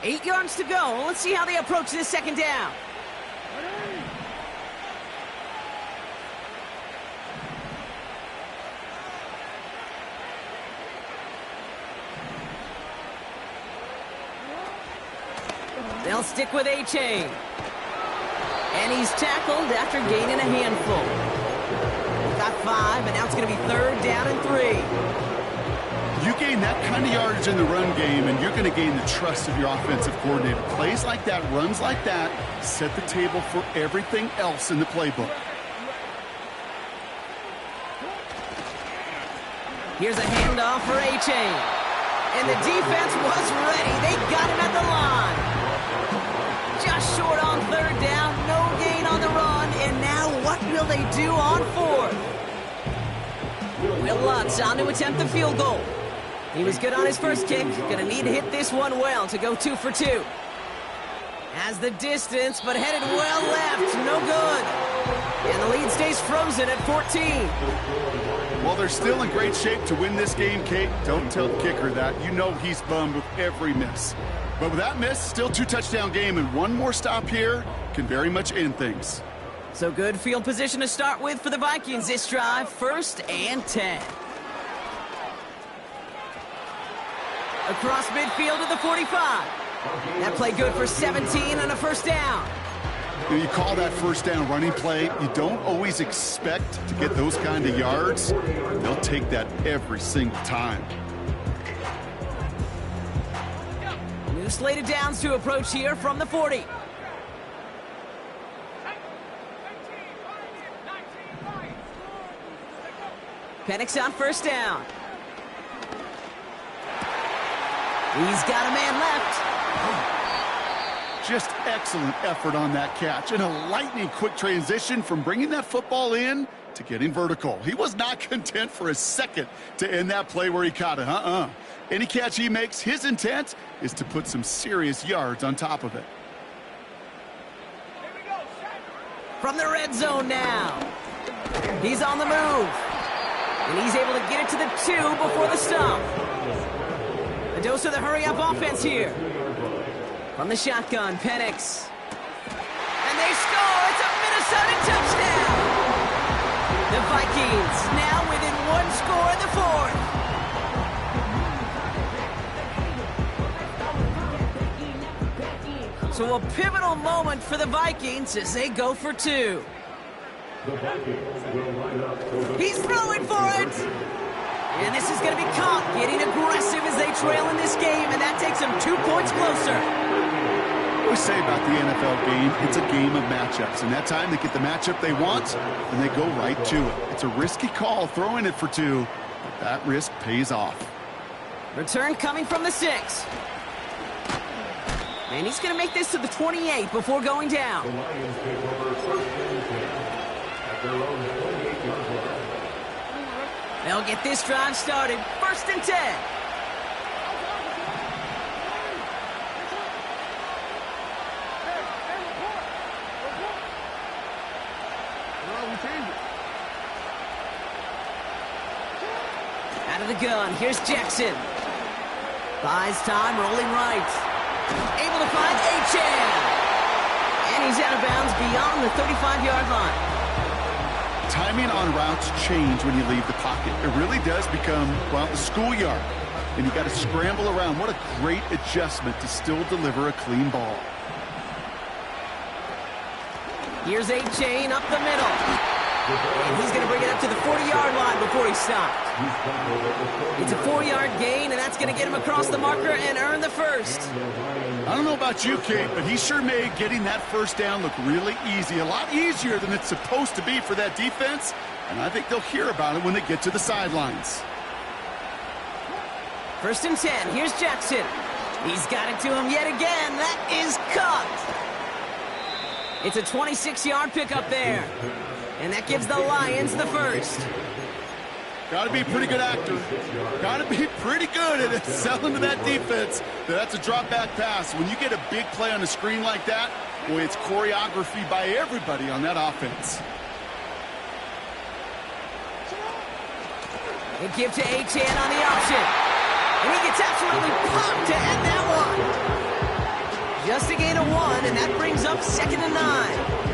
Eight yards to go. Let's see how they approach this 2nd down. They'll stick with A-Chain. And he's tackled after gaining a handful. Got 5, and now it's going to be 3rd down and 3. You gain that kind of yardage in the run game, and you're going to gain the trust of your offensive coordinator. Plays like that, runs like that, set the table for everything else in the playbook. Here's a handoff for A-Chain. And the defense was ready. They got him at the line. Just short on 3rd down, no gain on the run, and now what will they do on 4th? Will Lutz on to attempt the field goal. He was good on his first kick. Gonna need to hit this one well to go 2 for 2. Has the distance, but headed well left. No good. And the lead stays frozen at 14. Well, they're still in great shape to win this game, Kate. Don't tell the kicker that. You know he's bummed with every miss. But with that miss, still 2-touchdown game, and one more stop here can very much end things. So good field position to start with for the Vikings this drive. 1st and 10. Across midfield to the 45. That play good for 17 on a 1st down. You call that 1st down running play. You don't always expect to get those kind of yards. They'll take that every single time. New slated downs to approach here from the 40. Penix on 1st down. He's got a man left. Just excellent effort on that catch, and a lightning-quick transition from bringing that football in to getting vertical. He was not content for a second to end that play where he caught it. Any catch he makes, his intent is to put some serious yards on top of it. From the red zone now. He's on the move. And he's able to get it to the 2 before the stop. A dose of the hurry-up offense here. From the shotgun, Penix. And they score! It's a Minnesota touchdown! The Vikings now within 1 score in the 4th. So a pivotal moment for the Vikings as they go for 2. He's throwing for it! And this is going to be caught, getting aggressive as they trail in this game, and that takes them 2 points closer. What we say about the NFL game, it's a game of matchups, and that time they get the matchup they want, and they go right to it. It's a risky call throwing it for 2, but that risk pays off. Return coming from the 6. And he's going to make this to the 28 before going down. The Lions take over 1st and 10 at their own 28-yard line. They'll get this drive started. 1st and 10. Out of the gun, here's Jackson. Buys time, rolling right. Able to find A-Chain. And he's out of bounds beyond the 35-yard line. Timing on routes change when you leave the pocket. It really does become, well, the schoolyard. And you got to scramble around. What a great adjustment to still deliver a clean ball. Here's A-Chain up the middle. And he's going to bring it up to the 40-yard line before he stopped. It's a 4-yard gain, and that's going to get him across the marker and earn the 1st. I don't know about you, Kate, but he sure made getting that 1st down look really easy. A lot easier than it's supposed to be for that defense. And I think they'll hear about it when they get to the sidelines. 1st and 10. Here's Jackson. He's got it to him yet again. That is caught. It's a 26-yard pickup there. And that gives the Lions the 1st. Got to be a pretty good actor. Got to be pretty good at selling to that defense. That's a drop-back pass. When you get a big play on the screen like that, boy, it's choreography by everybody on that offense. They give to A-Chain on the option. And he gets absolutely pumped to end that one. Just a gain of 1, and that brings up 2nd and 9.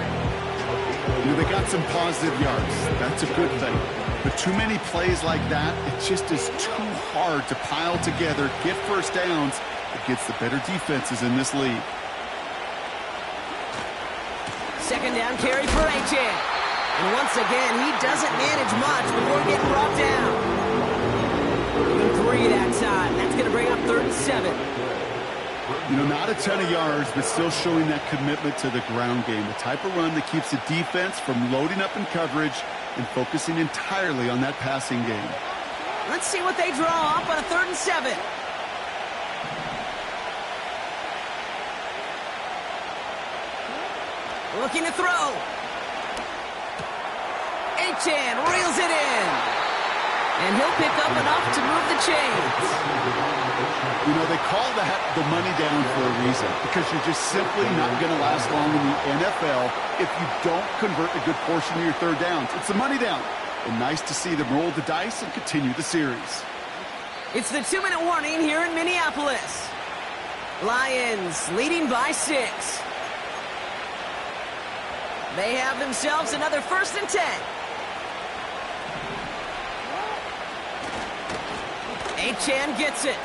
You know, they got some positive yards. That's a good thing. But too many plays like that, it just is too hard to pile together, get 1st downs against the better defenses in this league. second down carry for Achane. And once again, he doesn't manage much before getting brought down. Even 3 that time. That's going to bring up 3rd and 7. You know, not a ton of yards, but still showing that commitment to the ground game. The type of run that keeps the defense from loading up in coverage and focusing entirely on that passing game. Let's see what they draw up on a 3rd and 7. Looking to throw. Achane reels it in. And he'll pick up enough to move the chains. You know, they call that the money down for a reason, because you're just simply not going to last long in the NFL if you don't convert a good portion of your 3rd downs. It's the money down. And nice to see them roll the dice and continue the series. It's the 2-minute warning here in Minneapolis. Lions leading by 6. They have themselves another 1st and 10. Achane gets it.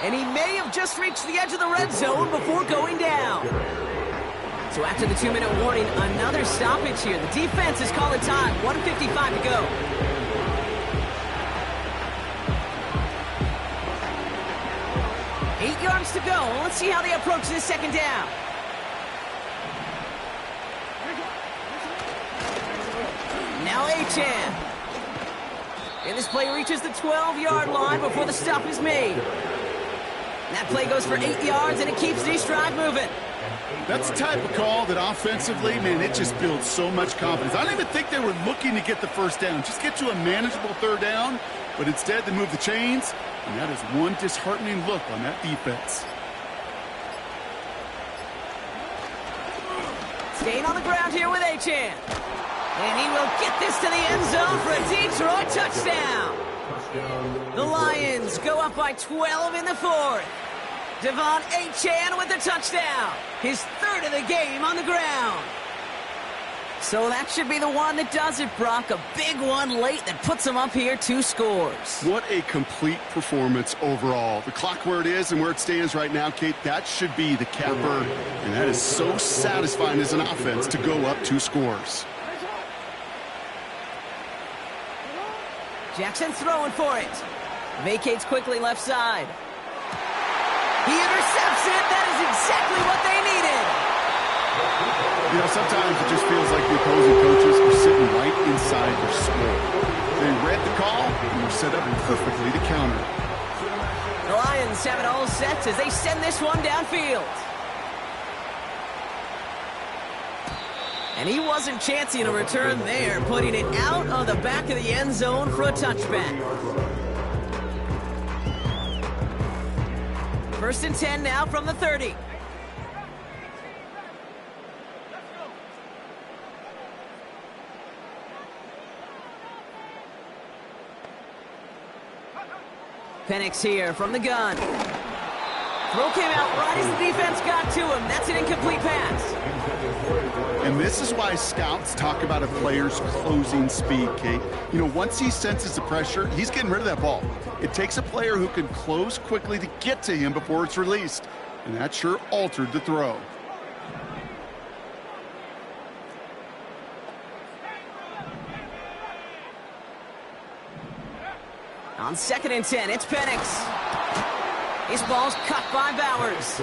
And he may have just reached the edge of the red zone before going down. So after the 2-minute warning, another stoppage here. The defense is calling time. 1:55 to go. Eight yards to go. Let's see how they approach this second down. Now Achane. And this play reaches the 12-yard line before the stop is made. That play goes for 8 yards, and it keeps this drive moving. That's the type of call that offensively, man, it just builds so much confidence. I don't even think they were looking to get the 1st down. Just get to a manageable 3rd down, but instead they move the chains, and that is one disheartening look on that defense. Staying on the ground here with Achane. And he will get this to the end zone for a Detroit touchdown. The Lions go up by 12 in the 4th. De'Von Achane with the touchdown. His 3rd of the game on the ground. So that should be the one that does it, Brock. A big one late that puts him up here 2 scores. What a complete performance overall. The clock where it is and where it stands right now, Kate, that should be the capper. And that is so satisfying as an offense to go up 2 scores. Jackson throwing for it. Vacates quickly left side. He intercepts it. That is exactly what they needed. You know, sometimes it just feels like the opposing coaches are sitting right inside their score. They read the call and were set up perfectly to counter. The Lions have it all set as they send this one downfield. And he wasn't chancing a return there, putting it out of the back of the end zone for a touchback. 1st and 10 now from the 30. Penix here from the gun. Throw came out right as the defense got to him. That's an incomplete pass. And this is why scouts talk about a player's closing speed, Kate. You know, once he senses the pressure, he's getting rid of that ball. It takes a player who can close quickly to get to him before it's released. And that sure altered the throw. On 2nd and 10, it's Penix. His ball's cut by Bowers.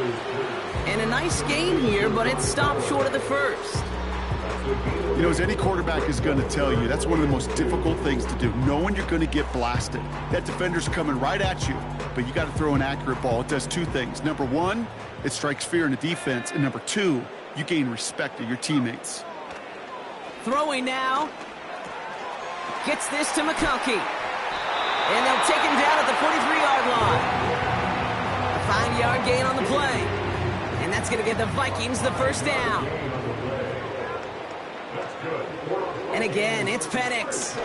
And a nice gain here, but it stopped short of the 1st. You know, as any quarterback is going to tell you, that's one of the most difficult things to do, knowing you're going to get blasted. That defender's coming right at you, but you got to throw an accurate ball. It does 2 things. Number 1, it strikes fear in the defense. And number 2, you gain respect of your teammates. Throwing now. Gets this to McConkey. And they'll take him down at the 43-yard line. A 5-yard gain on the play. And that's going to give the Vikings the 1st down. And again, it's Penix.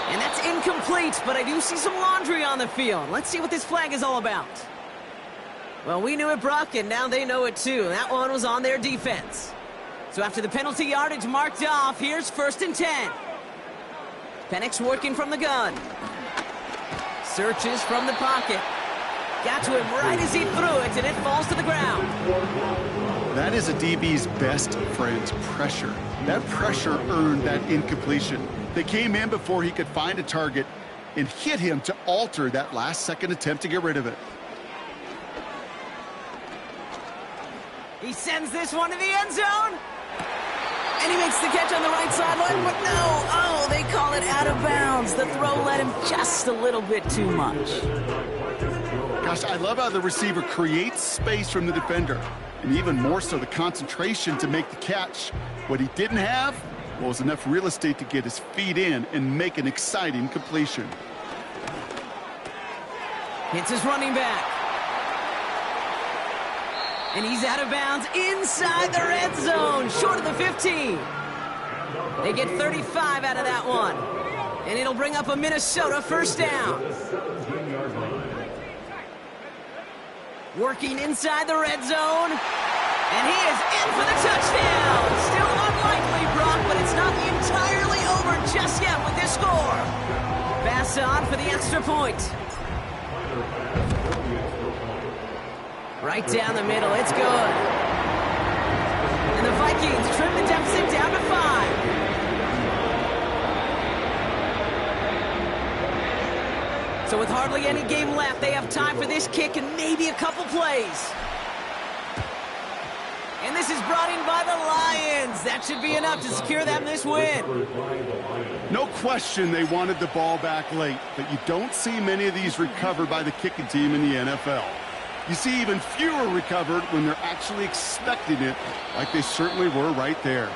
And that's incomplete, but I do see some laundry on the field. Let's see what this flag is all about. Well, we knew it, Brock, and now they know it too. That one was on their defense. So after the penalty yardage marked off, here's 1st and 10. Penix working from the gun. Searches from the pocket. Got to him right as he threw it, and it falls to the ground. That is a DB's best friend's pressure. That pressure earned that incompletion. They came in before he could find a target and hit him to alter that last-second attempt to get rid of it. He sends this one to the end zone. And he makes the catch on the right sideline, but no. Oh, they call it out of bounds. The throw led him just a little bit too much. Gosh, I love how the receiver creates space from the defender, and even more so the concentration to make the catch. What he didn't have was enough real estate to get his feet in and make an exciting completion. Hits his running back. And he's out of bounds inside the red zone, short of the 15. They get 35 out of that one. And it'll bring up a Minnesota first down. Working inside the red zone. And he is in for the touchdown. Still unlikely, Brock, but it's not entirely over just yet with this score. Pass on for the extra point. Right down the middle, it's good. And the Vikings trim the deficit down to 5. So with hardly any game left, they have time for this kick and maybe a couple plays. And this is brought in by the Lions. That should be enough to secure them this win. No question they wanted the ball back late, but you don't see many of these recovered by the kicking team in the NFL. You see even fewer recovered when they're actually expecting it, like they certainly were right there.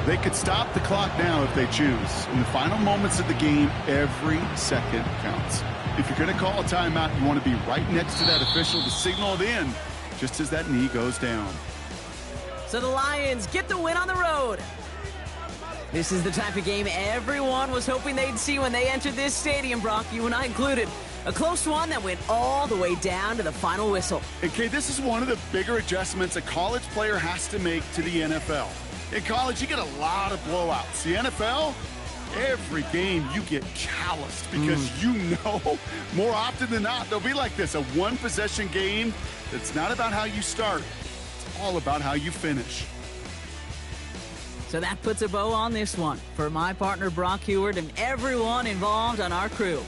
They could stop the clock now if they choose. In the final moments of the game, every second counts. If you're going to call a timeout, you want to be right next to that official to signal it in just as that knee goes down. So the Lions get the win on the road. This is the type of game everyone was hoping they'd see when they entered this stadium, Brock, you and I included. A close one that went all the way down to the final whistle. Okay, this is one of the bigger adjustments a college player has to make to the NFL. In college, you get a lot of blowouts. The NFL, every game you get calloused because you know more often than not they'll be like this, a one-possession game. It's not about how you start. It's all about how you finish. So that puts a bow on this one. For my partner, Brock Huard, and everyone involved on our crew,